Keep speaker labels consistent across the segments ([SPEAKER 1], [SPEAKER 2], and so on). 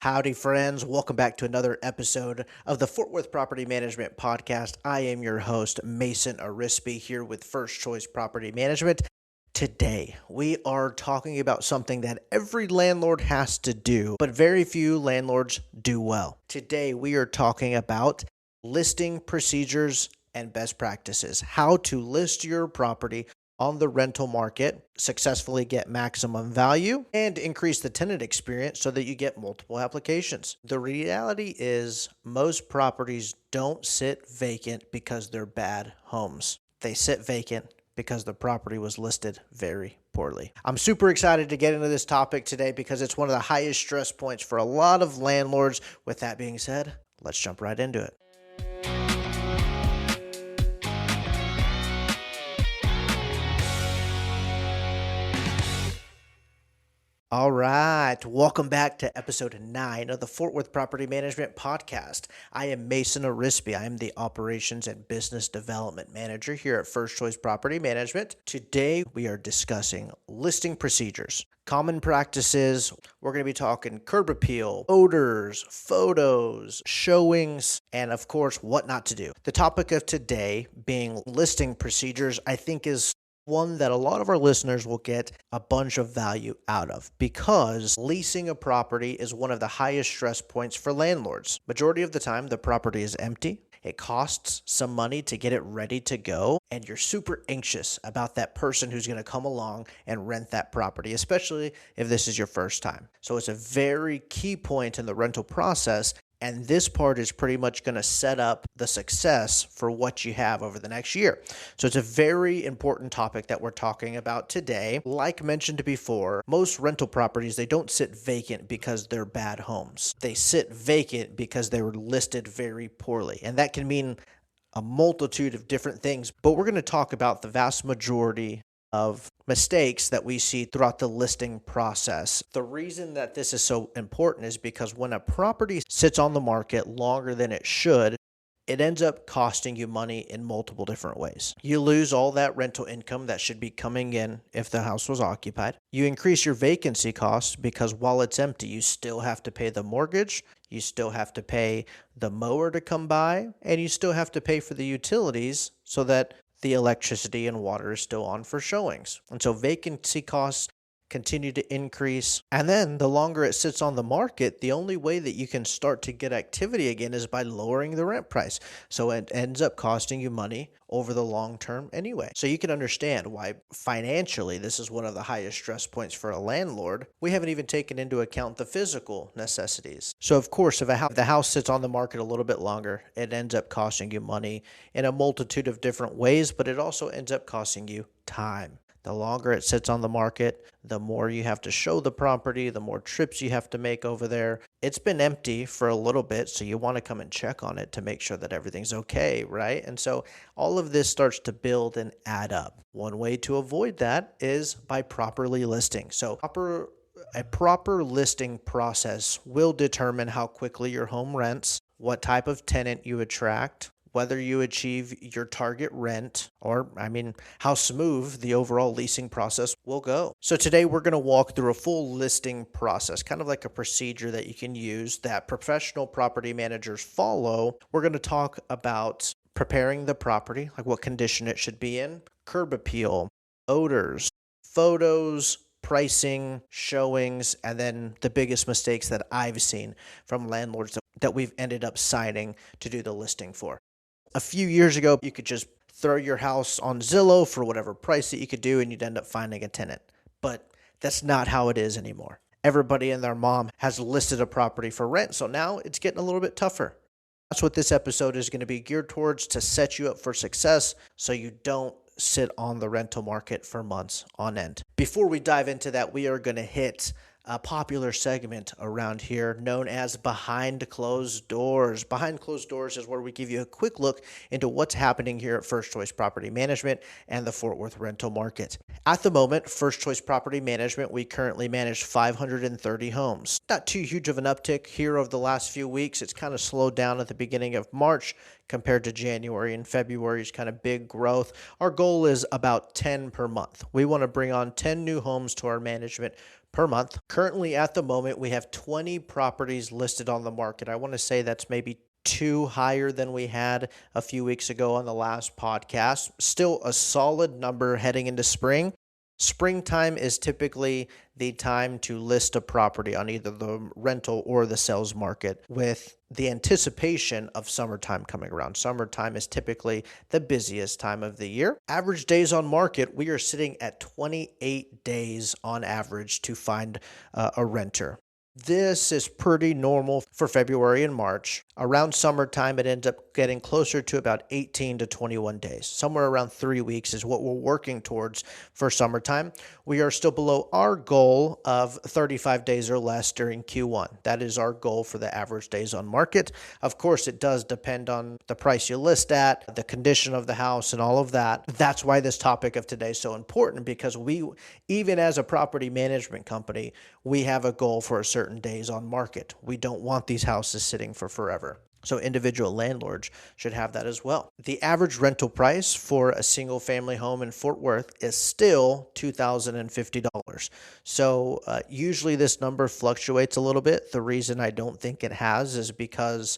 [SPEAKER 1] Howdy, friends. Welcome back to another episode of the Fort Worth Property Management Podcast. I am your host, Mason Arispe, here with First Choice Property Management. Today, we are talking about something that every landlord has to do, but very few landlords do well. Today, we are talking about listing procedures and best practices, how to list your property on the rental market, successfully get maximum value, and increase the tenant experience so that you get multiple applications. The reality is most properties don't sit vacant because they're bad homes. They sit vacant because the property was listed very poorly. I'm super excited to get into this topic today because it's one of the highest stress points for a lot of landlords. With that being said, let's jump right into it. All right, welcome back to episode 9 of the Fort Worth Property Management Podcast. I am Mason Arispe. I am the Operations and Business Development Manager here at First Choice Property Management. Today, we are discussing listing procedures, common practices. We're going to be talking curb appeal, odors, photos, showings, and of course, what not to do. The topic of today being listing procedures, I think is one that a lot of our listeners will get a bunch of value out of because leasing a property is one of the highest stress points for landlords. Majority of the time, the property is empty. It costs some money to get it ready to go, and you're super anxious about that person who's going to come along and rent that property, especially if this is your first time. So it's a very key point in the rental process. And this part is pretty much going to set up the success for what you have over the next year. So it's a very important topic that we're talking about today. Like mentioned before, most rental properties, they don't sit vacant because they're bad homes. They sit vacant because they were listed very poorly. And that can mean a multitude of different things. But we're going to talk about the vast majority of mistakes that we see throughout the listing process. The reason that this is so important is because when a property sits on the market longer than it should, it ends up costing you money in multiple different ways. You lose all that rental income that should be coming in if the house was occupied. You increase your vacancy costs because while it's empty, you still have to pay the mortgage, you still have to pay the mower to come by, and you still have to pay for the utilities so that the electricity and water is still on for showings. And so vacancy costs continue to increase. And then the longer it sits on the market, the only way that you can start to get activity again is by lowering the rent price. So it ends up costing you money over the long term anyway. So you can understand why financially this is one of the highest stress points for a landlord. We haven't even taken into account the physical necessities. So of course, if the house sits on the market a little bit longer, it ends up costing you money in a multitude of different ways, but it also ends up costing you time. The longer it sits on the market, the more you have to show the property, the more trips you have to make over there. It's been empty for a little bit, so you want to come and check on it to make sure that everything's okay, right? And so all of this starts to build and add up. One way to avoid that is by properly listing. So a proper listing process will determine how quickly your home rents, what type of tenant you attract, whether you achieve your target rent, or how smooth the overall leasing process will go. So today we're going to walk through a full listing process, kind of like a procedure that you can use that professional property managers follow. We're going to talk about preparing the property, like what condition it should be in, curb appeal, odors, photos, pricing, showings, and then the biggest mistakes that I've seen from landlords that we've ended up signing to do the listing for. A few years ago, you could just throw your house on Zillow for whatever price that you could do, and you'd end up finding a tenant. But that's not how it is anymore. Everybody and their mom has listed a property for rent, so now it's getting a little bit tougher. That's what this episode is going to be geared towards, to set you up for success so you don't sit on the rental market for months on end. Before we dive into that, we are going to hit a popular segment around here known as Behind Closed Doors. Behind Closed Doors is where we give you a quick look into what's happening here at First Choice Property Management and the Fort Worth rental market. At the moment, First Choice Property Management, we currently manage 530 homes. Not too huge of an uptick here over the last few weeks. It's kind of slowed down at the beginning of March compared to January and February's kind of big growth. Our goal is about 10 per month. We want to bring on 10 new homes to our management per month. Currently, at the moment, we have 20 properties listed on the market. I want to say that's maybe two higher than we had a few weeks ago on the last podcast. Still a solid number heading into spring. Springtime is typically the time to list a property on either the rental or the sales market with the anticipation of summertime coming around. Summertime is typically the busiest time of the year. Average days on market, we are sitting at 28 days on average to find a renter. This is pretty normal for February and March. Around summertime, it ends up getting closer to about 18 to 21 days. Somewhere around 3 weeks is what we're working towards for summertime. We are still below our goal of 35 days or less during Q1. That is our goal for the average days on market. Of course, it does depend on the price you list at, the condition of the house, and all of that. That's why this topic of today is so important, because we, even as a property management company, we have a goal for a certain days on market. We don't want these houses sitting for forever. So individual landlords should have that as well. The average rental price for a single family home in Fort Worth is still $2,050. So usually this number fluctuates a little bit. The reason I don't think it has is because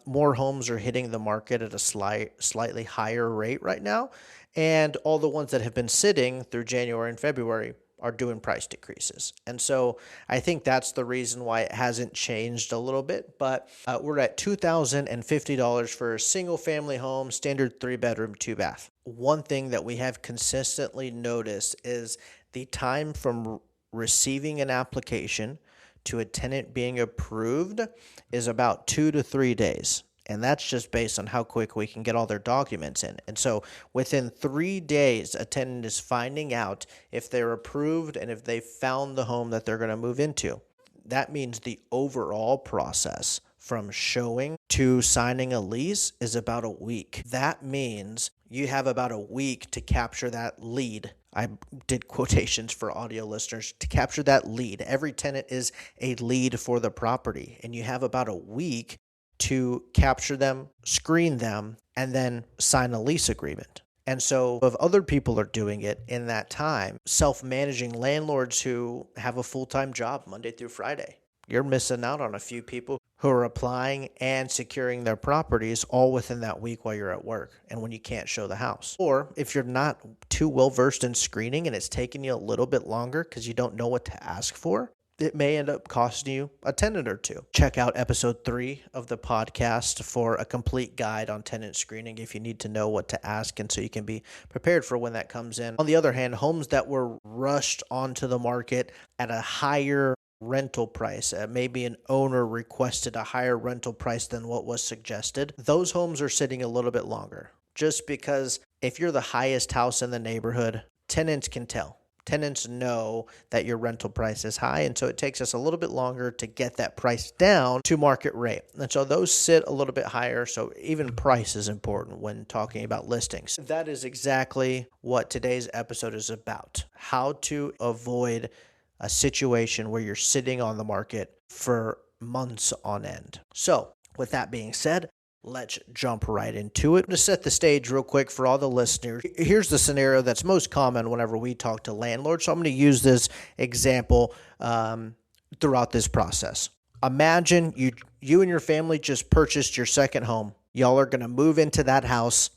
[SPEAKER 1] more homes are hitting the market at a slightly higher rate right now. And all the ones that have been sitting through January and February are doing price decreases. And so I think that's the reason why it hasn't changed a little bit, but we're at $2,050 for a single family home, standard 3-bedroom, 2-bath. One thing that we have consistently noticed is the time from receiving an application to a tenant being approved is about 2 to 3 days. And that's just based on how quick we can get all their documents in. And so within 3 days, a tenant is finding out if they're approved and if they found the home that they're going to move into. That means the overall process from showing to signing a lease is about a week. That means you have about a week to capture that lead. I did quotations for audio listeners to capture that lead. Every tenant is a lead for the property, and you have about a week to capture them, screen them, and then sign a lease agreement. And so if other people are doing it in that time, self-managing landlords who have a full-time job Monday through Friday, you're missing out on a few people who are applying and securing their properties all within that week while you're at work and when you can't show the house. Or if you're not too well-versed in screening and it's taking you a little bit longer because you don't know what to ask for, it may end up costing you a tenant or two. Check out episode 3 of the podcast for a complete guide on tenant screening if you need to know what to ask and so you can be prepared for when that comes in. On the other hand, homes that were rushed onto the market at a higher rental price, maybe an owner requested a higher rental price than what was suggested, those homes are sitting a little bit longer. Just because if you're the highest house in the neighborhood, tenants can tell. Tenants know that your rental price is high, and so it takes us a little bit longer to get that price down to market rate. And so those sit a little bit higher, so even price is important when talking about listings. That is exactly what today's episode is about, how to avoid a situation where you're sitting on the market for months on end. So with that being said, let's jump right into it. To set the stage real quick for all the listeners, here's the scenario that's most common whenever we talk to landlords. So I'm going to use this example throughout this process. Imagine you and your family just purchased your second home. Y'all are going to move into that house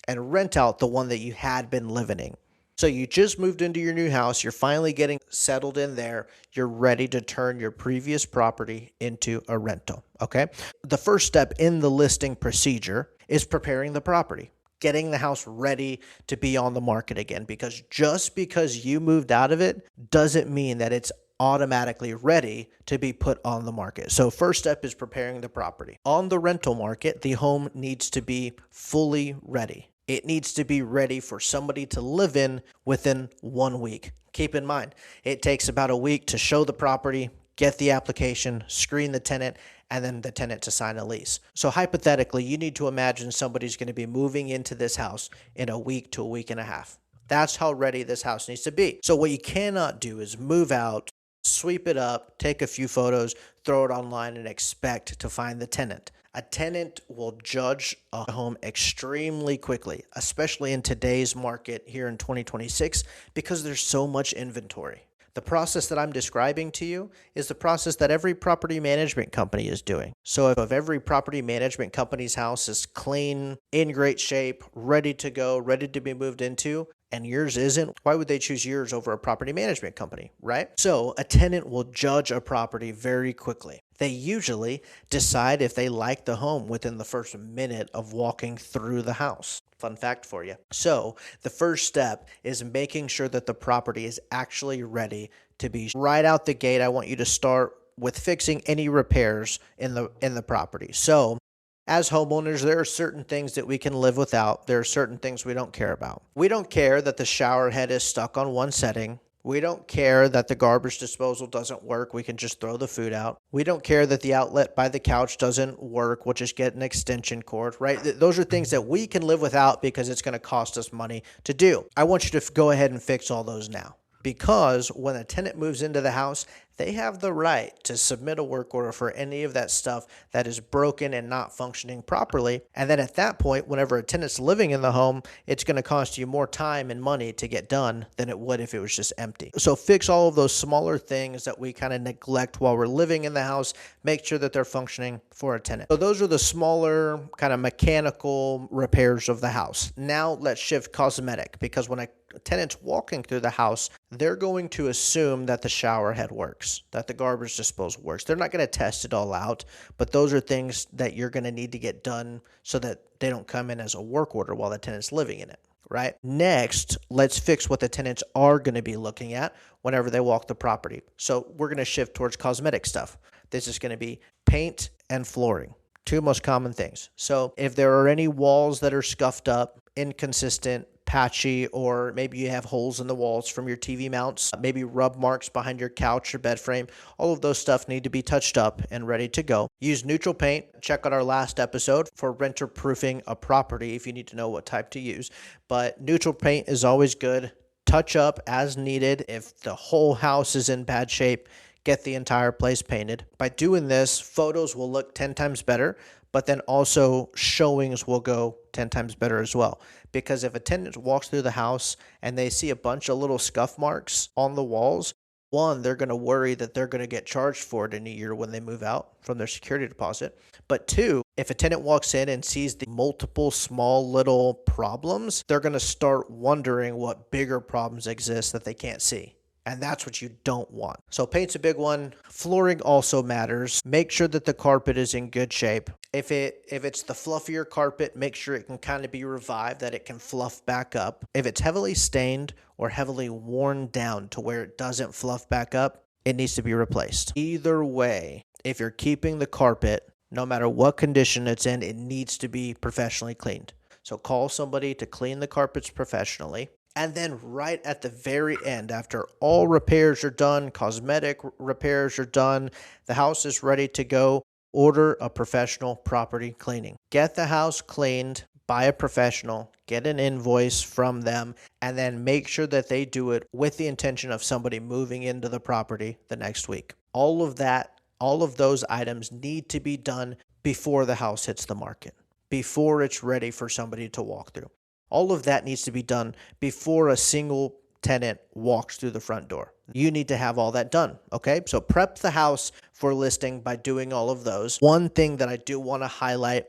[SPEAKER 1] and rent out the one that you had been living in. So you just moved into your new house. You're finally getting settled in there. You're ready to turn your previous property into a rental, okay? The first step in the listing procedure is preparing the property, getting the house ready to be on the market again, because just because you moved out of it doesn't mean that it's automatically ready to be put on the market. So first step is preparing the property. On the rental market, the home needs to be fully ready. It needs to be ready for somebody to live in within 1 week. Keep in mind, it takes about a week to show the property, get the application, screen the tenant, and then the tenant to sign a lease. So hypothetically, you need to imagine somebody's going to be moving into this house in a week to a week and a half. That's how ready this house needs to be. So what you cannot do is move out, sweep it up, take a few photos, throw it online, and expect to find the tenant. A tenant will judge a home extremely quickly, especially in today's market here in 2026, because there's so much inventory. The process that I'm describing to you is the process that every property management company is doing. So if every property management company's house is clean, in great shape, ready to go, ready to be moved into, and yours isn't, why would they choose yours over a property management company, right? So a tenant will judge a property very quickly. They usually decide if they like the home within the first minute of walking through the house. Fun fact for you. So the first step is making sure that the property is actually ready to be right out the gate. I want you to start with fixing any repairs in the property. So as homeowners, there are certain things that we can live without. There are certain things we don't care about. We don't care that the shower head is stuck on one setting. We don't care that the garbage disposal doesn't work. We can just throw the food out. We don't care that the outlet by the couch doesn't work. We'll just get an extension cord, right? Those are things that we can live without because it's going to cost us money to do. I want you to go ahead and fix all those now. Because when a tenant moves into the house, they have the right to submit a work order for any of that stuff that is broken and not functioning properly. And then at that point, whenever a tenant's living in the home, it's going to cost you more time and money to get done than it would if it was just empty. So fix all of those smaller things that we kind of neglect while we're living in the house. Make sure that they're functioning for a tenant. So those are the smaller kind of mechanical repairs of the house. Now let's shift cosmetic, because when a tenant's walking through the house, they're going to assume that the shower head works, that the garbage disposal works. They're not going to test it all out, but those are things that you're going to need to get done so that they don't come in as a work order while the tenant's living in it, right? Next, let's fix what the tenants are going to be looking at whenever they walk the property. So we're going to shift towards cosmetic stuff. This is going to be paint and flooring. Two most common things. So if there are any walls that are scuffed up, inconsistent, patchy, or maybe you have holes in the walls from your TV mounts, maybe rub marks behind your couch or bed frame, all of those stuff need to be touched up and ready to go. Use neutral paint. Check out our last episode for renter proofing a property if you need to know what type to use. But neutral paint is always good. Touch up as needed. If the whole house is in bad shape, get the entire place painted. By doing this, photos will look 10 times better, but then also showings will go 10 times better as well. Because if a tenant walks through the house and they see a bunch of little scuff marks on the walls, one, they're going to worry that they're going to get charged for it in a year when they move out from their security deposit. But two, if a tenant walks in and sees the multiple small little problems, they're going to start wondering what bigger problems exist that they can't see. And that's what you don't want. So paint's a big one. Flooring also matters. Make sure that the carpet is in good shape. If it's the fluffier carpet, make sure it can kind of be revived, that it can fluff back up. If it's heavily stained or heavily worn down to where it doesn't fluff back up, it needs to be replaced. Either way, if you're keeping the carpet, no matter what condition it's in, it needs to be professionally cleaned. So call somebody to clean the carpets professionally. And then right at the very end, after all repairs are done, cosmetic repairs are done, the house is ready to go, order a professional property cleaning. Get the house cleaned by a professional, get an invoice from them, and then make sure that they do it with the intention of somebody moving into the property the next week. All of those items need to be done before the house hits the market, before it's ready for somebody to walk through. All of that needs to be done before a single tenant walks through the front door. You need to have all that done, okay? So prep the house for listing by doing all of those. One thing that I do want to highlight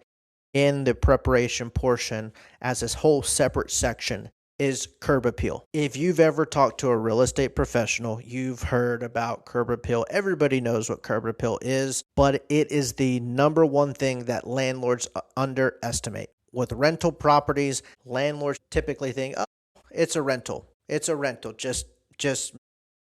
[SPEAKER 1] in the preparation portion as this whole separate section is curb appeal. If you've ever talked to a real estate professional, you've heard about curb appeal. Everybody knows what curb appeal is, but it is the number one thing that landlords underestimate. With rental properties, landlords typically think, oh, it's a rental. It's a rental. Just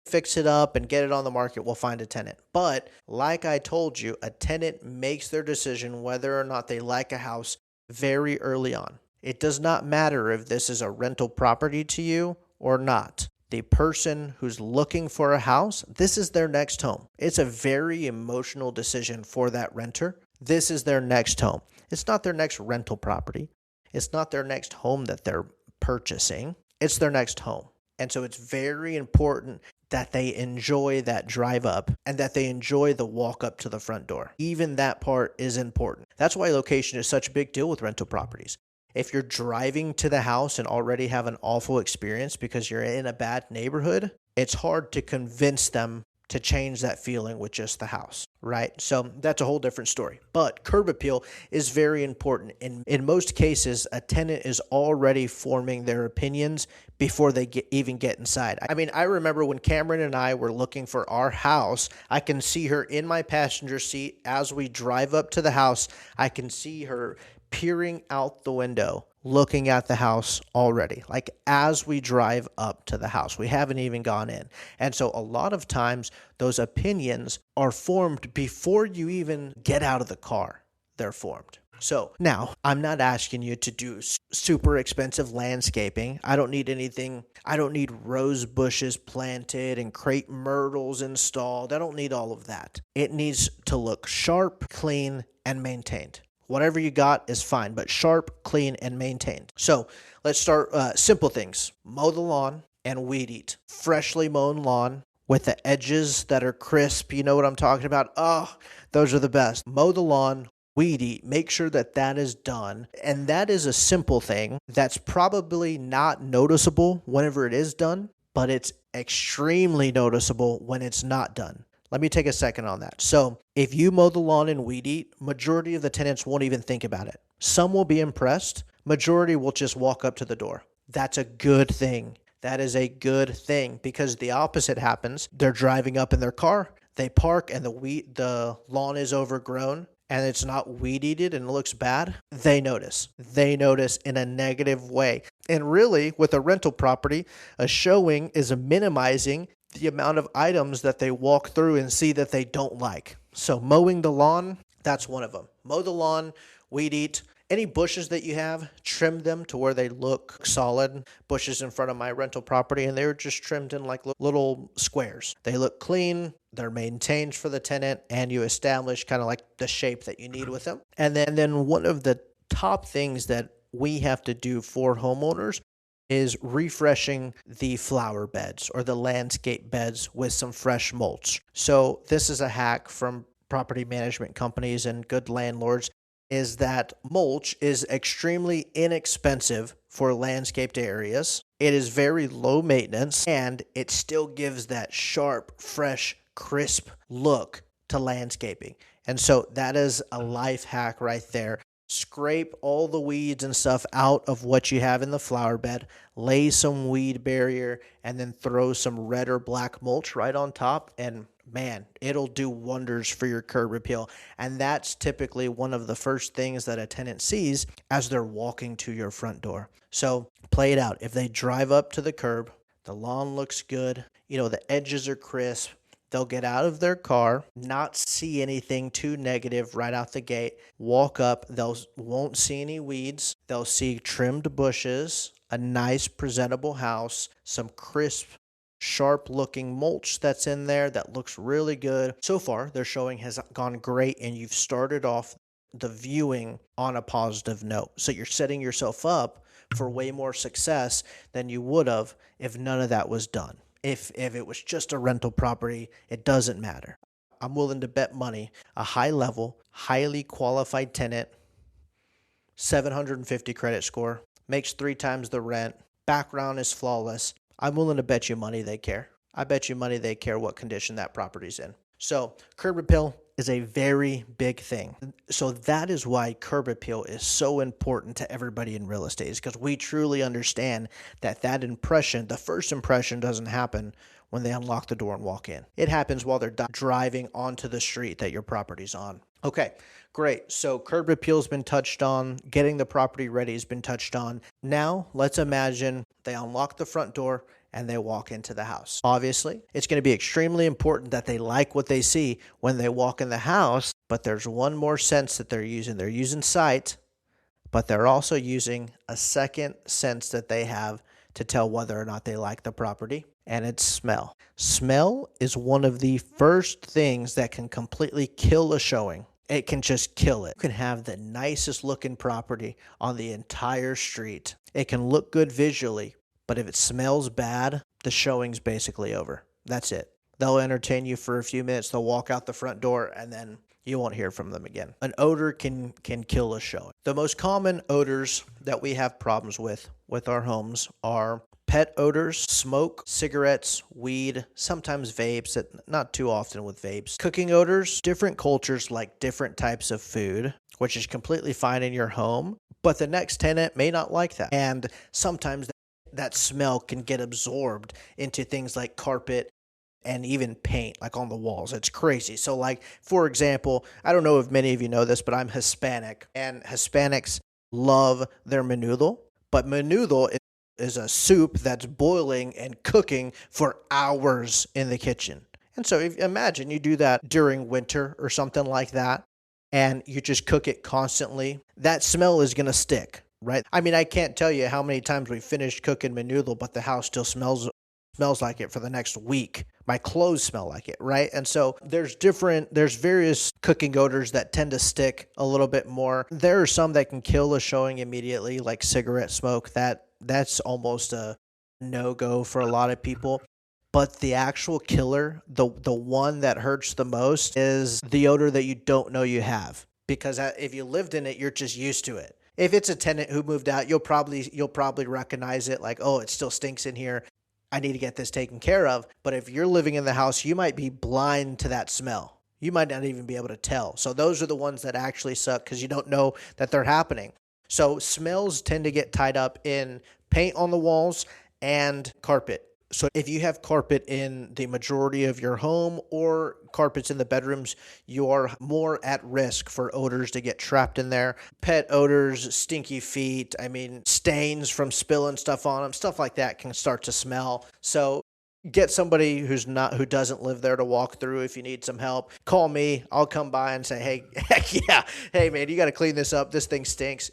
[SPEAKER 1] fix it up and get it on the market. We'll find a tenant. But like I told you, a tenant makes their decision whether or not they like a house very early on. It does not matter if this is a rental property to you or not. The person who's looking for a house, this is their next home. It's a very emotional decision for that renter. This is their next home. It's not their next rental property. It's not their next home that they're purchasing. It's their next home. And so it's very important that they enjoy that drive up and that they enjoy the walk up to the front door. Even that part is important. That's why location is such a big deal with rental properties. If you're driving to the house and already have an awful experience because you're in a bad neighborhood, it's hard to convince them to change that feeling with just the house, right? So that's a whole different story. But curb appeal is very important. In most cases, a tenant is already forming their opinions before they even get inside. I mean, I remember when Cameron and I were looking for our house, I can see her in my passenger seat. As we drive up to the house, I can see her peering out the window, looking at the house already, like as we drive up to the house. We haven't even gone in. And so a lot of times those opinions are formed before you even get out of the car. They're formed. So now I'm not asking you to do super expensive landscaping. I don't need anything. I don't need rose bushes planted and crepe myrtles installed. I don't need all of that. It needs to look sharp, clean, and maintained. Whatever you got is fine, but sharp, clean, and maintained. So let's start simple things. Mow the lawn and weed eat. Freshly mown lawn with the edges that are crisp. You know what I'm talking about? Oh, those are the best. Mow the lawn, weed eat. Make sure that that is done. And that is a simple thing that's probably not noticeable whenever it is done, but it's extremely noticeable when it's not done. Let me take a second on that. So if you mow the lawn and weed eat, majority of the tenants won't even think about it. Some will be impressed. Majority will just walk up to the door. That's a good thing. That is a good thing, because the opposite happens. They're driving up in their car, they park, and the lawn is overgrown and it's not weed eated and it looks bad. They notice. They notice in a negative way. And really, with a rental property, a showing is minimizing the amount of items that they walk through and see that they don't like. So mowing the lawn, that's one of them. Mow the lawn, weed eat. Any bushes that you have, trim them to where they look solid. Bushes in front of my rental property, and they were just trimmed in like little squares. They look clean, they're maintained for the tenant, and you establish kind of like the shape that you need with them. And then one of the top things that we have to do for homeowners is refreshing the flower beds or the landscape beds with some fresh mulch. So this is a hack from property management companies and good landlords, is that mulch is extremely inexpensive for landscaped areas. It is very low maintenance, and it still gives that sharp, fresh, crisp look to landscaping. And so that is a life hack right there. Scrape all the weeds and stuff out of what you have in the flower bed, lay some weed barrier, and then throw some red or black mulch right on top, and man, it'll do wonders for your curb appeal. And that's typically one of the first things that a tenant sees as they're walking to your front door. So play it out. If they drive up to the curb, the lawn looks good, the edges are crisp, they'll get out of their car, not see anything too negative right out the gate, walk up, won't see any weeds, they'll see trimmed bushes, a nice presentable house, some crisp, sharp-looking mulch that's in there that looks really good. So far, their showing has gone great, and you've started off the viewing on a positive note. So you're setting yourself up for way more success than you would have if none of that was done. If it was just a rental property, it doesn't matter. I'm willing to bet money a high-level, highly qualified tenant, 750 credit score, makes 3 times the rent, background is flawless. I'm willing to bet you money they care. I bet you money they care what condition that property's in. So curb appeal is a very big thing. So that is why curb appeal is so important to everybody in real estate, is because we truly understand that impression, the first impression, doesn't happen when they unlock the door and walk in. It happens while they're driving onto the street that your property's on. Okay, great. So curb appeal's been touched on. Getting the property ready has been touched on. Now let's imagine they unlock the front door and they walk into the house. Obviously, it's going to be extremely important that they like what they see when they walk in the house, but there's one more sense that they're using. They're using sight, but they're also using a second sense that they have to tell whether or not they like the property, and it's smell. Smell is one of the first things that can completely kill a showing. It can just kill it. You can have the nicest looking property on the entire street. It can look good visually, but if it smells bad, the showing's basically over. That's it. They'll entertain you for a few minutes. They'll walk out the front door, and then you won't hear from them again. An odor can kill a showing. The most common odors that we have problems with our homes are Pet odors, smoke, cigarettes, weed, sometimes vapes, not too often with vapes. Cooking odors, different cultures like different types of food, which is completely fine in your home, but the next tenant may not like that. And sometimes that smell can get absorbed into things like carpet and even paint, like on the walls. It's crazy. So, like, for example, I don't know if many of you know this, but I'm Hispanic, and Hispanics love their menudo. But menudo is a soup that's boiling and cooking for hours in the kitchen. And so, if imagine you do that during winter or something like that, and you just cook it constantly, that smell is going to stick, right? I mean, I can't tell you how many times we finished cooking menudo, but the house still smells like it for the next week. My clothes smell like it, right? And so there's various cooking odors that tend to stick a little bit more. There are some that can kill a showing immediately, like cigarette smoke. That's almost a no-go for a lot of people. But the actual killer, the one that hurts the most, is the odor that you don't know you have. Because if you lived in it, you're just used to it. If it's a tenant who moved out, you'll probably recognize it, like, oh, it still stinks in here. I need to get this taken care of. But if you're living in the house, you might be blind to that smell. You might not even be able to tell. So those are the ones that actually suck because you don't know that they're happening. So smells tend to get tied up in paint on the walls and carpet. So if you have carpet in the majority of your home or carpets in the bedrooms, you are more at risk for odors to get trapped in there. Pet odors, stinky feet, stains from spilling stuff on them, stuff like that can start to smell. So get somebody who doesn't live there to walk through if you need some help. Call me. I'll come by and say, hey, heck yeah. Hey man, you got to clean this up. This thing stinks,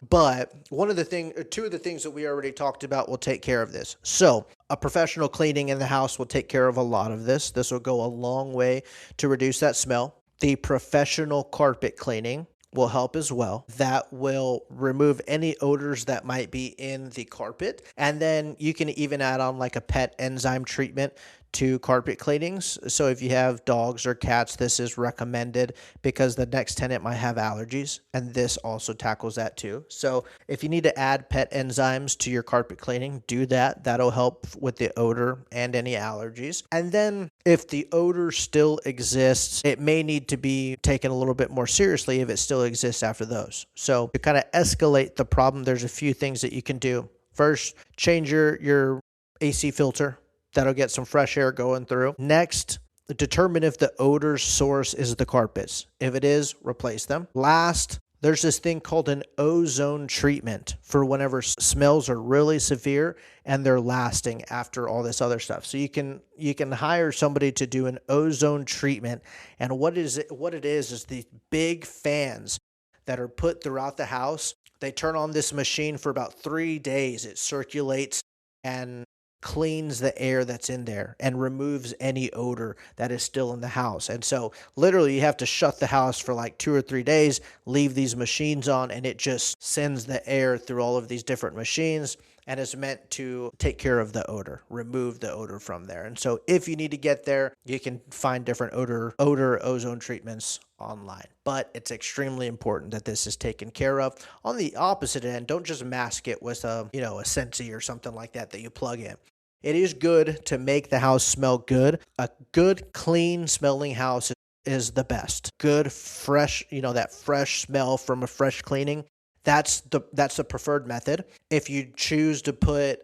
[SPEAKER 1] But two of the things that we already talked about will take care of this. So a professional cleaning in the house will take care of a lot of this. This will go a long way to reduce that smell. The professional carpet cleaning will help as well. That will remove any odors that might be in the carpet. And then you can even add on like a pet enzyme treatment to carpet cleanings. So if you have dogs or cats, this is recommended because the next tenant might have allergies, and this also tackles that too. So if you need to add pet enzymes to your carpet cleaning, do that. That'll help with the odor and any allergies. And then if the odor still exists, it may need to be taken a little bit more seriously if it still exists after those. So to kind of escalate the problem, there's a few things that you can do. First, change your AC filter. That'll get some fresh air going through. Next, determine if the odor source is the carpets. If it is, replace them. Last, there's this thing called an ozone treatment for whenever smells are really severe and they're lasting after all this other stuff. So you can hire somebody to do an ozone treatment. And what it is these big fans that are put throughout the house. They turn on this machine for about 3 days. It circulates and cleans the air that's in there and removes any odor that is still in the house. And so literally you have to shut the house for like 2 or 3 days, leave these machines on, and it just sends the air through all of these different machines and is meant to take care of the odor, remove the odor from there. And so if you need to get there, you can find different odor ozone treatments online. But it's extremely important that this is taken care of. On the opposite end, don't just mask it with a Sensi or something like that you plug in. It is good to make the house smell good. A good, clean smelling house is the best. Good, fresh, that fresh smell from a fresh cleaning. That's the preferred method. If you choose to put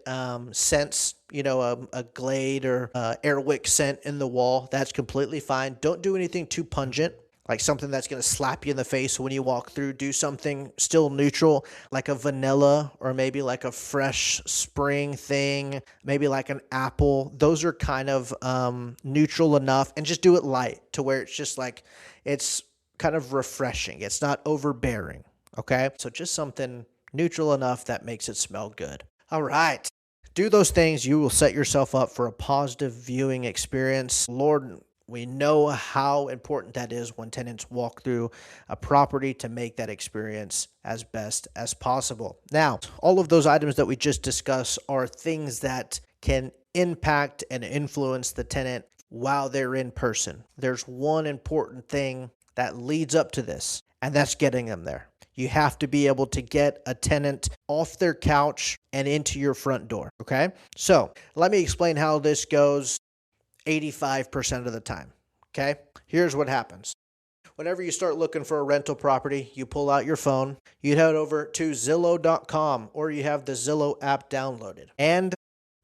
[SPEAKER 1] scents, a Glade or Airwick scent in the wall, that's completely fine. Don't do anything too pungent, like something that's going to slap you in the face when you walk through. Do something still neutral, like a vanilla or maybe like a fresh spring thing, maybe like an apple. Those are kind of neutral enough, and just do it light to where it's just like it's kind of refreshing. It's not overbearing. Okay, so just something neutral enough that makes it smell good. All right. Do those things. You will set yourself up for a positive viewing experience. Lord, we know how important that is when tenants walk through a property to make that experience as best as possible. Now, all of those items that we just discussed are things that can impact and influence the tenant while they're in person. There's one important thing that leads up to this, and that's getting them there. You have to be able to get a tenant off their couch and into your front door, okay? So let me explain how this goes 85% of the time, okay? Here's what happens. Whenever you start looking for a rental property, you pull out your phone, you head over to Zillow.com, or you have the Zillow app downloaded, and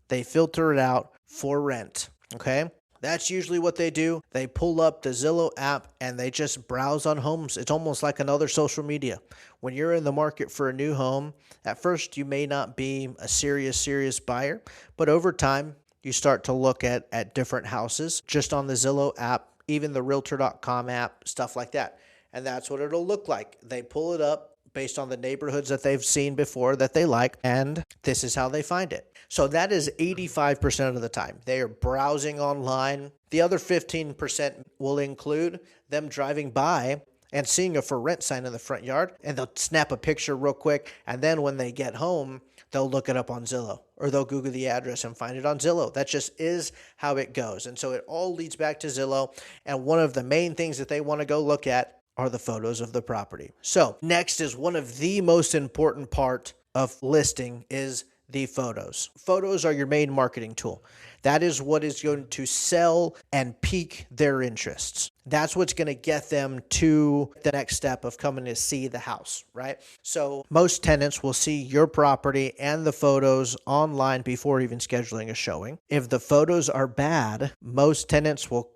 [SPEAKER 1] they filter it out for rent, okay? That's usually what they do. They pull up the Zillow app and they just browse on homes. It's almost like another social media. When you're in the market for a new home, at first you may not be a serious buyer, but over time you start to look at different houses just on the Zillow app, even the Realtor.com app, stuff like that. And that's what it'll look like. They pull it up based on the neighborhoods that they've seen before that they like, and this is how they find it. So that is 85% of the time. They are browsing online. The other 15% will include them driving by and seeing a for rent sign in the front yard, and they'll snap a picture real quick, and then when they get home, they'll look it up on Zillow, or they'll Google the address and find it on Zillow. That just is how it goes. And so it all leads back to Zillow, and one of the main things that they want to go look at are the photos of the property. So next is one of the most important part of listing is the photos. Photos are your main marketing tool. That is what is going to sell and pique their interests. That's what's going to get them to the next step of coming to see the house, right? So most tenants will see your property and the photos online before even scheduling a showing. If the photos are bad, most tenants will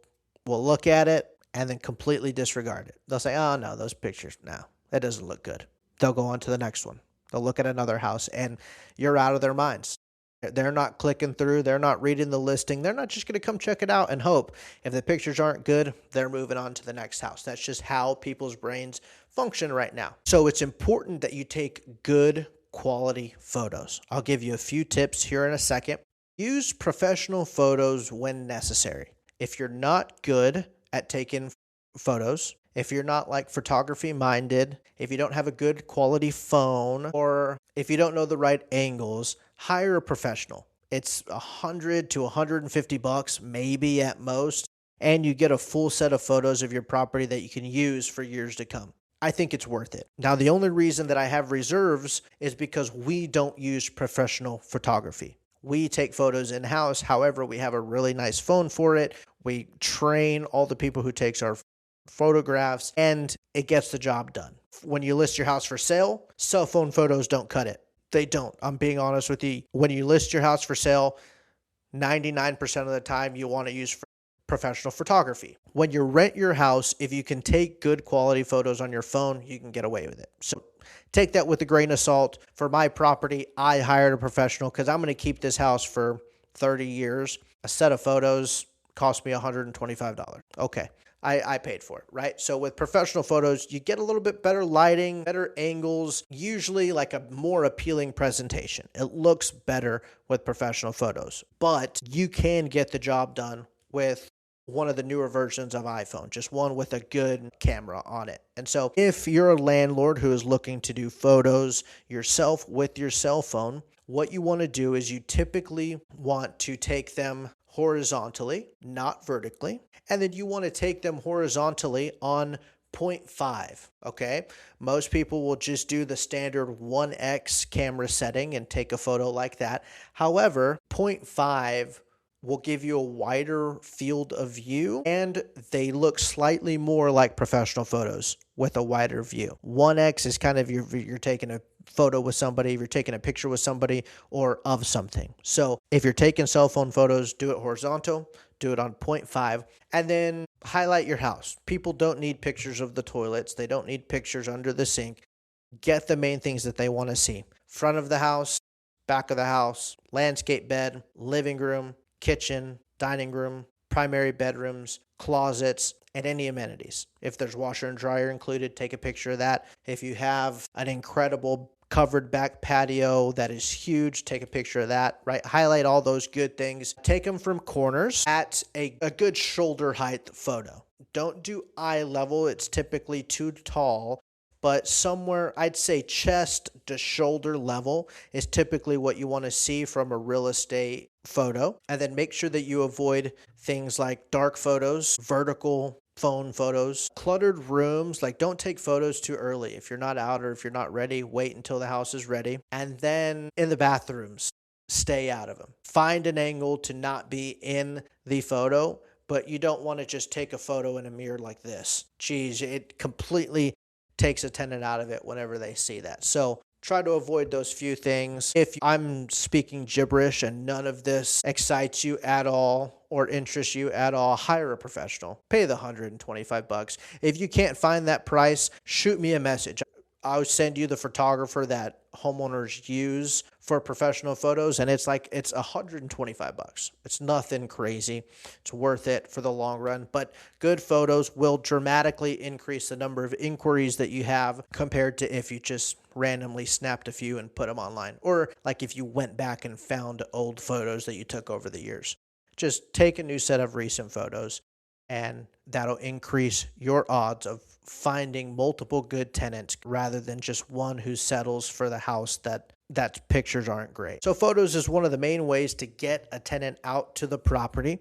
[SPEAKER 1] look at it and then completely disregard it. They'll say, oh no, those pictures, no, that doesn't look good. They'll go on to the next one. They'll look at another house and you're out of their minds. They're not clicking through. They're not reading the listing. They're not just going to come check it out and hope. If the pictures aren't good, they're moving on to the next house. That's just how people's brains function right now. So it's important that you take good quality photos. I'll give you a few tips here in a second. Use professional photos when necessary. If you're not good at taking photos, if you're not like photography minded, if you don't have a good quality phone, or if you don't know the right angles, hire a professional. It's $100 to $150, maybe at most, and you get a full set of photos of your property that you can use for years to come. I think it's worth it. Now, the only reason that I have reserves is because we don't use professional photography. We take photos in-house. However, we have a really nice phone for it. We train all the people who takes our photographs, and it gets the job done. When you list your house for sale, cell phone photos don't cut it. They don't. I'm being honest with you. When you list your house for sale, 99% of the time you want to use professional photography. When you rent your house, if you can take good quality photos on your phone, you can get away with it. So take that with a grain of salt. For my property, I hired a professional because I'm going to keep this house for 30 years. A set of photos cost me $125. Okay. I paid for it, right? So with professional photos, you get a little bit better lighting, better angles, usually like a more appealing presentation. It looks better with professional photos, but you can get the job done with one of the newer versions of iPhone, just one with a good camera on it. And so if you're a landlord who is looking to do photos yourself with your cell phone, what you want to do is you typically want to take them horizontally, not vertically. And then you want to take them horizontally on 0.5, okay? Most people will just do the standard 1x camera setting and take a photo like that. However, 0.5 will give you a wider field of view, and they look slightly more like professional photos with a wider view. 1x is kind of you're taking a photo with somebody, if you're taking a picture with somebody or of something. So if you're taking cell phone photos, do it horizontal, do it on 0.5, and then highlight your house. People don't need pictures of the toilets. They don't need pictures under the sink. Get the main things that they want to see. Front of the house, back of the house, landscape bed, living room, kitchen, dining room, primary bedrooms, closets, and any amenities. If there's washer and dryer included, take a picture of that. If you have an incredible covered back patio that is huge, take a picture of that, right? Highlight all those good things. Take them from corners at a good shoulder height photo. Don't do eye level. It's typically too tall. But somewhere, I'd say chest to shoulder level is typically what you want to see from a real estate photo. And then make sure that you avoid things like dark photos, vertical phone photos. Cluttered rooms, like don't take photos too early. If you're not out or if you're not ready, wait until the house is ready. And then in the bathrooms, stay out of them. Find an angle to not be in the photo, but you don't want to just take a photo in a mirror like this. Geez, it completely takes a tenant out of it whenever they see that. So try to avoid those few things. If I'm speaking gibberish and none of this excites you at all or interests you at all, hire a professional. Pay the $125. If you can't find that price, shoot me a message. I'll send you the photographer that homeowners use for professional photos, and it's $125. It's nothing crazy. It's worth it for the long run, but good photos will dramatically increase the number of inquiries that you have compared to if you just randomly snapped a few and put them online, or like if you went back and found old photos that you took over the years. Just take a new set of recent photos, and that'll increase your odds of finding multiple good tenants rather than just one who settles for the house that pictures aren't great. So photos is one of the main ways to get a tenant out to the property.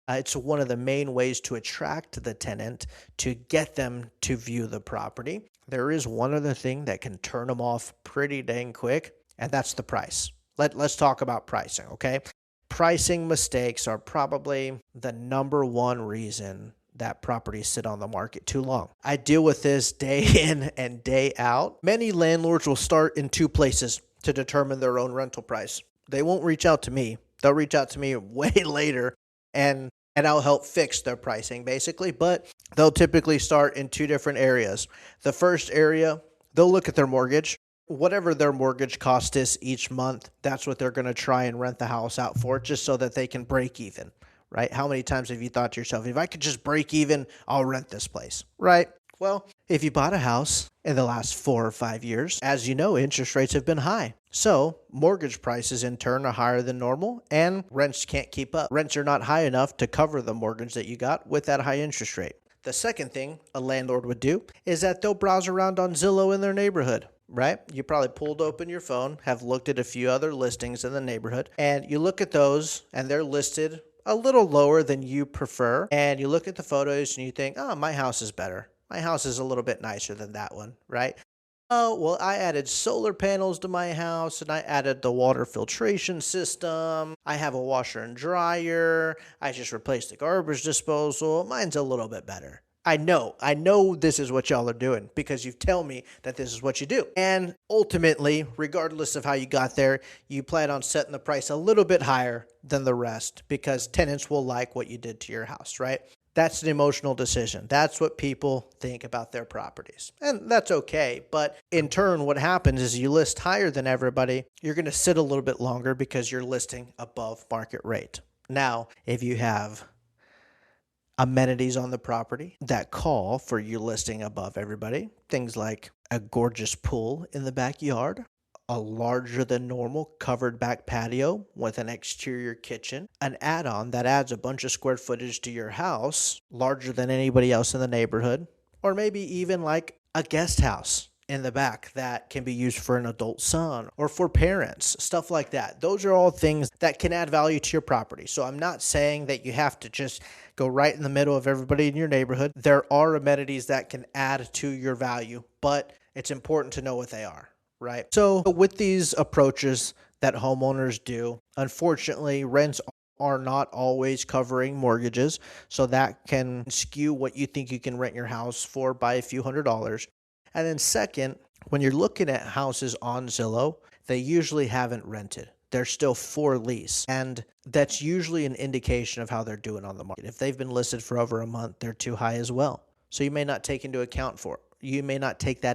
[SPEAKER 1] It's one of the main ways to attract the tenant to get them to view the property. There is one other thing that can turn them off pretty dang quick, and that's the price. Let's talk about pricing, okay? Pricing mistakes are probably the number one reason that properties sit on the market too long. I deal with this day in and day out. Many landlords will start in two places to determine their own rental price. They won't reach out to me. They'll reach out to me way later and I'll help fix their pricing basically, but they'll typically start in two different areas. The first area, they'll look at their mortgage. Whatever their mortgage cost is each month, that's what they're going to try and rent the house out for, just so that they can break even, right? How many times have you thought to yourself, if I could just break even, I'll rent this place, right? Well, if you bought a house in the last 4 or 5 years, as you know, interest rates have been high. So mortgage prices in turn are higher than normal and rents can't keep up. Rents are not high enough to cover the mortgage that you got with that high interest rate. The second thing a landlord would do is that they'll browse around on Zillow in their neighborhood. Right? You probably pulled open your phone, have looked at a few other listings in the neighborhood, and you look at those and they're listed a little lower than you prefer. And you look at the photos and you think, oh, my house is better. My house is a little bit nicer than that one, right? Oh, well, I added solar panels to my house and I added the water filtration system. I have a washer and dryer. I just replaced the garbage disposal. Mine's a little bit better. I know this is what y'all are doing because you tell me that this is what you do. And ultimately, regardless of how you got there, you plan on setting the price a little bit higher than the rest because tenants will like what you did to your house, right? That's an emotional decision. That's what people think about their properties. And that's okay. But in turn, what happens is you list higher than everybody. You're going to sit a little bit longer because you're listing above market rate. Now, if you have amenities on the property that call for you listing above everybody, things like a gorgeous pool in the backyard, a larger than normal covered back patio with an exterior kitchen, an add-on that adds a bunch of square footage to your house, larger than anybody else in the neighborhood, or maybe even like a guest house in the back that can be used for an adult son or for parents, stuff like that. Those are all things that can add value to your property. So I'm not saying that you have to just go right in the middle of everybody in your neighborhood. There are amenities that can add to your value, but it's important to know what they are, right? So with these approaches that homeowners do, unfortunately, rents are not always covering mortgages. So that can skew what you think you can rent your house for by a few $100s. And then second, when you're looking at houses on Zillow, they usually haven't rented. They're still for lease. And that's usually an indication of how they're doing on the market. If they've been listed for over a month, they're too high as well. So you may not take that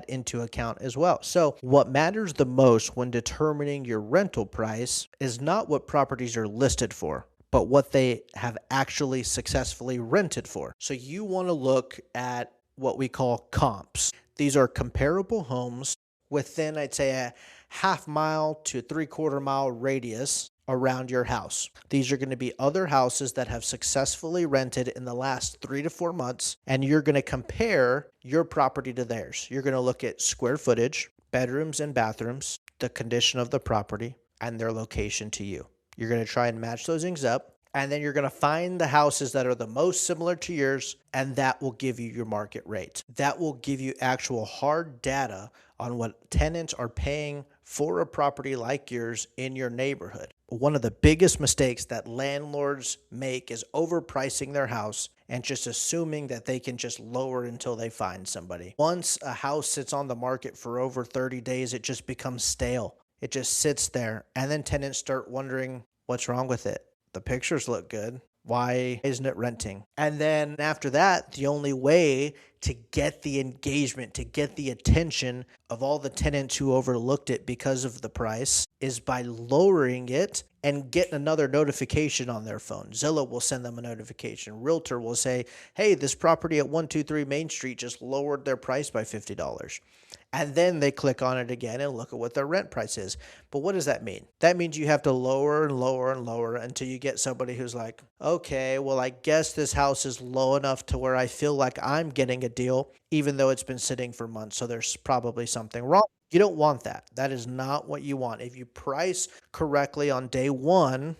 [SPEAKER 1] into account as well. So what matters the most when determining your rental price is not what properties are listed for, but what they have actually successfully rented for. So you want to look at what we call comps. These are comparable homes within, I'd say, a half-mile to three-quarter-mile radius around your house. These are going to be other houses that have successfully rented in the last 3 to 4 months, and you're going to compare your property to theirs. You're going to look at square footage, bedrooms and bathrooms, the condition of the property, and their location to you. You're going to try and match those things up, And then you're going to find the houses that are the most similar to yours, and that will give you your market rate. That will give you actual hard data on what tenants are paying for a property like yours in your neighborhood. One of the biggest mistakes that landlords make is overpricing their house and just assuming that they can just lower until they find somebody. Once a house sits on the market for over 30 days, it just becomes stale. It just sits there, and then tenants start wondering what's wrong with it. The pictures look good. Why isn't it renting? And then after that, the only way to get the engagement, to get the attention of all the tenants who overlooked it because of the price is by lowering it and getting another notification on their phone. Zillow will send them a notification. Realtor will say, hey, this property at 123 Main Street just lowered their price by $50. And then they click on it again and look at what their rent price is. But what does that mean? That means you have to lower and lower and lower until you get somebody who's like, okay, well, I guess this house is low enough to where I feel like I'm getting a deal, even though it's been sitting for months. So there's probably something wrong. You don't want that. That is not what you want. If you price correctly on day one,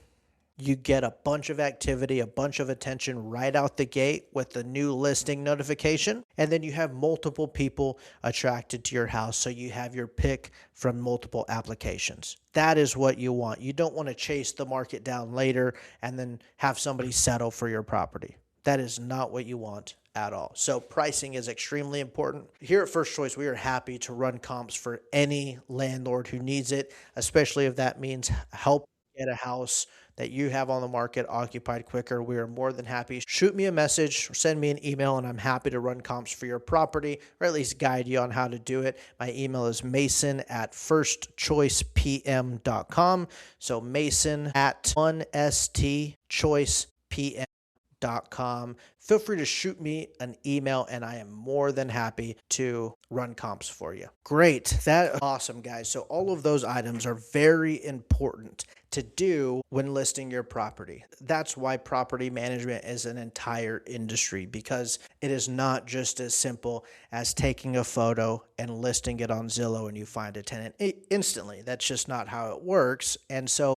[SPEAKER 1] you get a bunch of activity, a bunch of attention right out the gate with the new listing notification. And then you have multiple people attracted to your house. So you have your pick from multiple applications. That is what you want. You don't want to chase the market down later and then have somebody settle for your property. That is not what you want at all. So pricing is extremely important. Here at First Choice, we are happy to run comps for any landlord who needs it, especially if that means help get a house that you have on the market occupied quicker. We are more than happy. Shoot me a message or send me an email, and I'm happy to run comps for your property or at least guide you on how to do it. My email is mason@firstchoicepm.com. So mason@1stchoicepm.com. Feel free to shoot me an email and I am more than happy to run comps for you. Great. That's awesome, guys. So all of those items are very important to do when listing your property. That's why property management is an entire industry, because it is not just as simple as taking a photo and listing it on Zillow and you find a tenant instantly. That's just not how it works. And so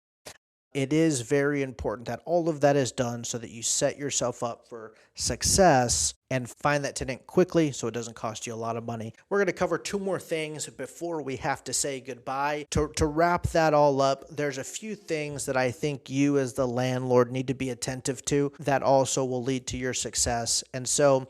[SPEAKER 1] it is very important that all of that is done so that you set yourself up for success and find that tenant quickly so it doesn't cost you a lot of money. We're going to cover two more things before we have to say goodbye. To wrap that all up, there's a few things that I think you as the landlord need to be attentive to that also will lead to your success. And so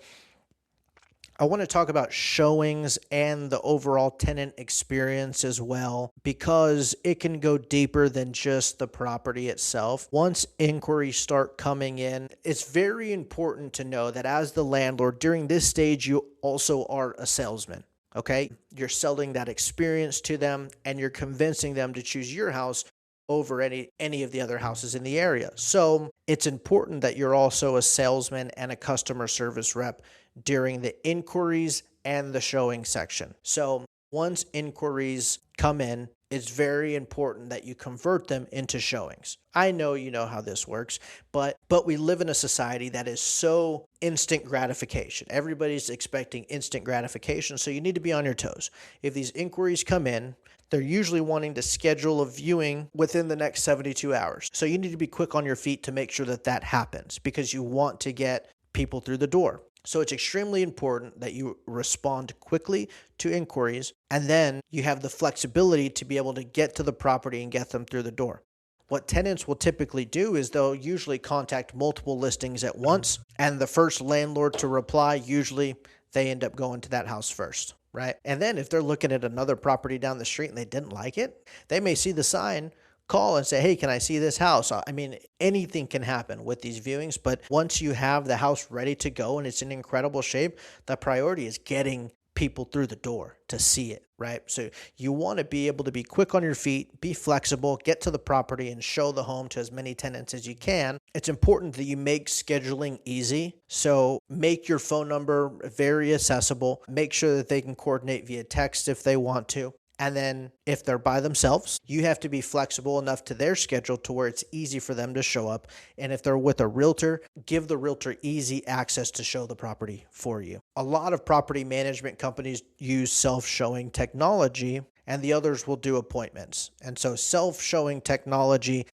[SPEAKER 1] I want to talk about showings and the overall tenant experience as well, because it can go deeper than just the property itself. Once inquiries start coming in, it's very important to know that as the landlord, during this stage, you also are a salesman. Okay? You're selling that experience to them and you're convincing them to choose your house over any of the other houses in the area. So it's important that you're also a salesman and a customer service rep during the inquiries and the showing section. So once inquiries come in, it's very important that you convert them into showings. I know you know how this works, but we live in a society that is so instant gratification. Everybody's expecting instant gratification, so you need to be on your toes. If these inquiries come in, they're usually wanting to schedule a viewing within the next 72 hours. So you need to be quick on your feet to make sure that that happens, because you want to get people through the door. So it's extremely important that you respond quickly to inquiries, and then you have the flexibility to be able to get to the property and get them through the door. What tenants will typically do is they'll usually contact multiple listings at once, and the first landlord to reply, usually they end up going to that house first, right? And then if they're looking at another property down the street and they didn't like it, they may see the sign, call and say, hey, can I see this house? I mean, anything can happen with these viewings, but once you have the house ready to go and it's in incredible shape, the priority is getting people through the door to see it, right? So you want to be able to be quick on your feet, be flexible, get to the property and show the home to as many tenants as you can. It's important that you make scheduling easy. So make your phone number very accessible. Make sure that they can coordinate via text if they want to. And then if they're by themselves, you have to be flexible enough to their schedule to where it's easy for them to show up. And if they're with a realtor, give the realtor easy access to show the property for you. A lot of property management companies use self-showing technology, and the others will do appointments. And so self-showing technology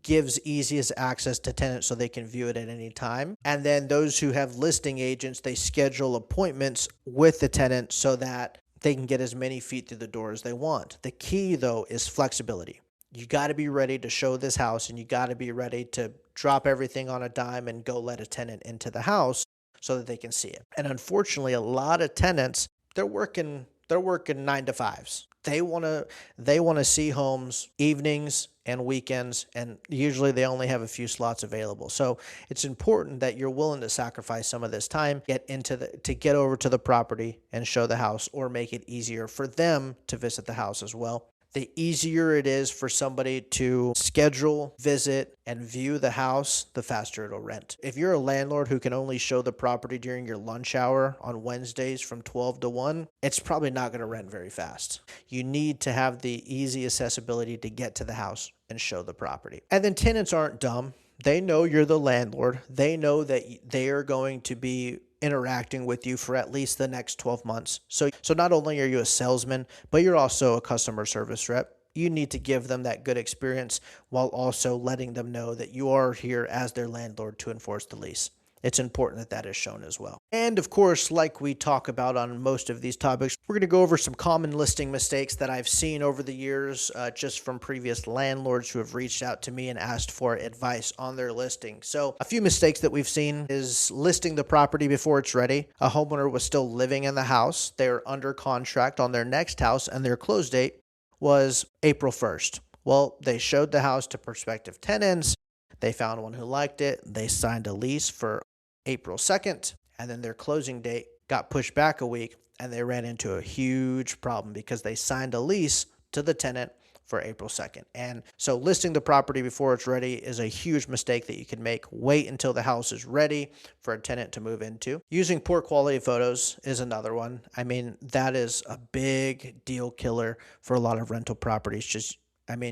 [SPEAKER 1] gives easiest access to tenants so they can view it at any time. And then those who have listing agents, they schedule appointments with the tenant so that they can get as many feet through the door as they want. The key, though, is flexibility. You got to be ready to show this house, and you got to be ready to drop everything on a dime and go let a tenant into the house so that they can see it. And unfortunately, a lot of tenants, they're working 9 to 5s. They want to see homes evenings and weekends, and usually they only have a few slots available. So it's important that you're willing to sacrifice some of this time, to get over to the property and show the house, or make it easier for them to visit the house as well. The easier it is for somebody to schedule, visit, and view the house, the faster it'll rent. If you're a landlord who can only show the property during your lunch hour on Wednesdays from 12 to 1, it's probably not going to rent very fast. You need to have the easy accessibility to get to the house and show the property. And then tenants aren't dumb. They know you're the landlord. They know that they are going to be interacting with you for at least the next 12 months. So not only are you a salesman, but you're also a customer service rep. You need to give them that good experience while also letting them know that you are here as their landlord to enforce the lease. It's important that that is shown as well. And of course, like we talk about on most of these topics, we're going to go over some common listing mistakes that I've seen over the years, just from previous landlords who have reached out to me and asked for advice on their listing. So a few mistakes that we've seen is listing the property before it's ready. A homeowner was still living in the house. They're under contract on their next house, and their close date was April 1st. Well, they showed the house to prospective tenants. They found one who liked it. They signed a lease for April 2nd, and then their closing date got pushed back a week, and they ran into a huge problem because they signed a lease to the tenant for April 2nd. And so listing the property before it's ready is a huge mistake that you can make. Wait until the house is ready for a tenant to move into. Using poor quality photos is another one. I mean, that is a big deal killer for a lot of rental properties.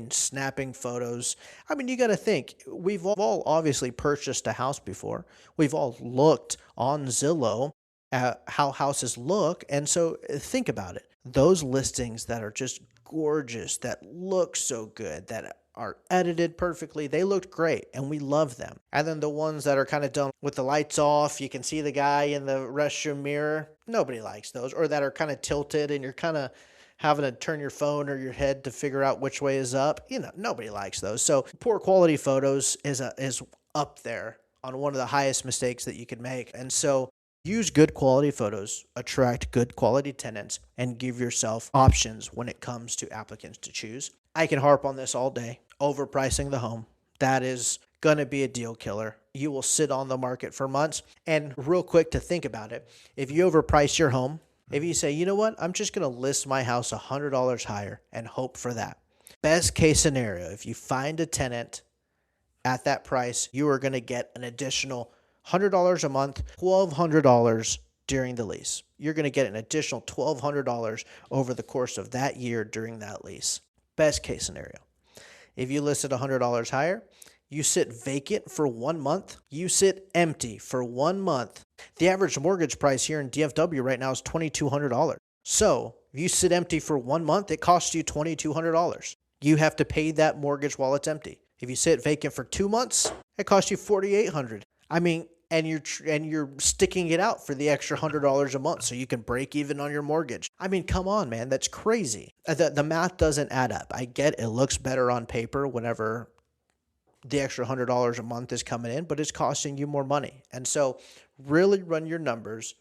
[SPEAKER 1] Snapping photos. You got to think, we've all obviously purchased a house before. We've all looked on Zillow at how houses look. And so think about it. Those listings that are just gorgeous, that look so good, that are edited perfectly, they looked great and we love them. And then the ones that are kind of done with the lights off, you can see the guy in the restroom mirror, nobody likes those. Or that are kind of tilted and you're kind of having to turn your phone or your head to figure out which way is up. Nobody likes those. So poor quality photos is up there on one of the highest mistakes that you can make. And so use good quality photos, attract good quality tenants, and give yourself options when it comes to applicants to choose. I can harp on this all day. Overpricing the home. That is going to be a deal killer. You will sit on the market for months. And real quick to think about it, if you overprice your home, if you say, you know what, I'm just going to list my house $100 higher and hope for that. Best case scenario, if you find a tenant at that price, you are going to get an additional $100 a month, $1,200 during the lease. You're going to get an additional $1,200 over the course of that year during that lease. Best case scenario. If you listed $100 higher, you sit vacant for 1 month. You sit empty for 1 month. The average mortgage price here in DFW right now is $2,200. So if you sit empty for 1 month, it costs you $2,200. You have to pay that mortgage while it's empty. If you sit vacant for 2 months, it costs you $4,800. And you're sticking it out for the extra $100 a month so you can break even on your mortgage. Come on, man, that's crazy. The math doesn't add up. I get it looks better on paper whenever the extra $100 a month is coming in, but it's costing you more money. And so really run your numbers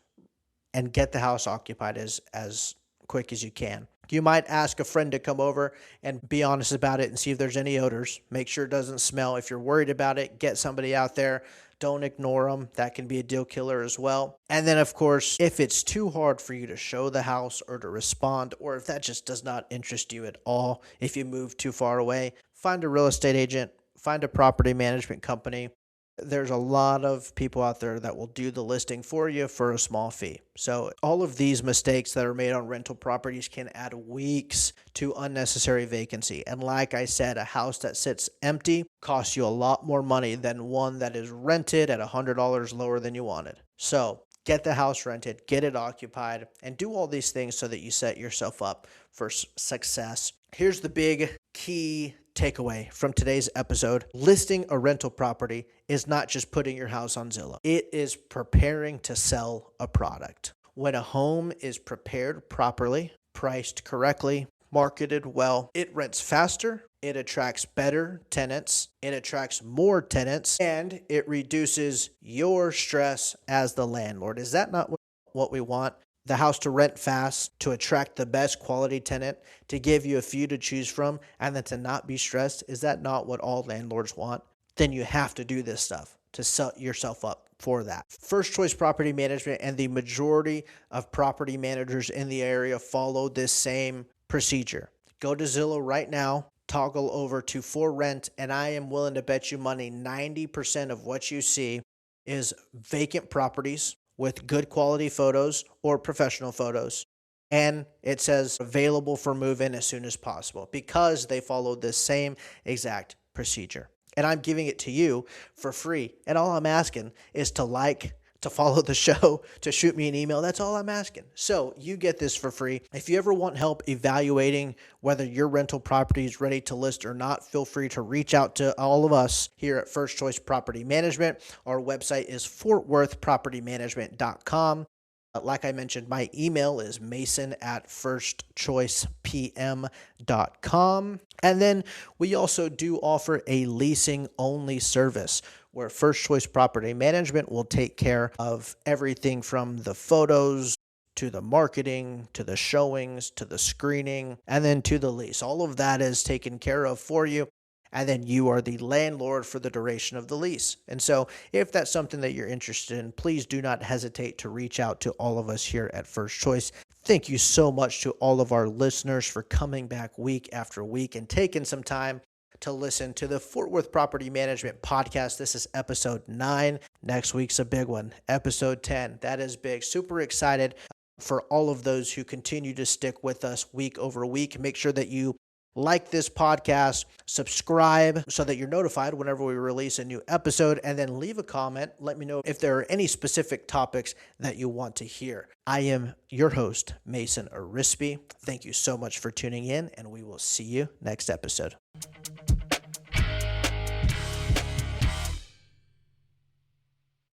[SPEAKER 1] and get the house occupied as quick as you can. You might ask a friend to come over and be honest about it and see if there's any odors. Make sure it doesn't smell. If you're worried about it, get somebody out there. Don't ignore them. That can be a deal killer as well. And then, of course, if it's too hard for you to show the house or to respond, or if that just does not interest you at all, if you move too far away, find a real estate agent, find a property management company. There's a lot of people out there that will do the listing for you for a small fee. So all of these mistakes that are made on rental properties can add weeks to unnecessary vacancy. And like I said, a house that sits empty costs you a lot more money than one that is rented at $100 lower than you wanted. So get the house rented, get it occupied, and do all these things so that you set yourself up for success. Here's the big key takeaway from today's episode. Listing a rental property is not just putting your house on Zillow. It is preparing to sell a product. When a home is prepared properly, priced correctly, marketed well, it rents faster, it attracts better tenants, it attracts more tenants, and it reduces your stress as the landlord. Is that not what we want? The house to rent fast, to attract the best quality tenant, to give you a few to choose from, and then to not be stressed. Is that not what all landlords want? Then you have to do this stuff to set yourself up for that. First Choice Property Management and the majority of property managers in the area follow this same procedure. Go to Zillow right now, toggle over to for rent, and I am willing to bet you money 90% of what you see is vacant properties with good quality photos or professional photos. And it says available for move-in as soon as possible because they followed this same exact procedure. And I'm giving it to you for free. And all I'm asking is to follow the show, to shoot me an email. That's all I'm asking. So you get this for free. If you ever want help evaluating whether your rental property is ready to list or not, feel free to reach out to all of us here at First Choice Property Management. Our website is fortworthpropertymanagement.com. Like I mentioned, my email is mason@firstchoicepm.com. And then we also do offer a leasing only service where First Choice Property Management will take care of everything from the photos to the marketing, to the showings, to the screening, and then to the lease. All of that is taken care of for you. And then you are the landlord for the duration of the lease. And so if that's something that you're interested in, please do not hesitate to reach out to all of us here at First Choice. Thank you so much to all of our listeners for coming back week after week and taking some time to listen to the Fort Worth Property Management Podcast. This is episode 9. Next week's a big one, episode 10. That is big. Super excited for all of those who continue to stick with us week over week. Make sure that you like this podcast, subscribe so that you're notified whenever we release a new episode, and then leave a comment. Let me know if there are any specific topics that you want to hear. I am your host, Mason Arispe. Thank you so much for tuning in, and we will see you next episode.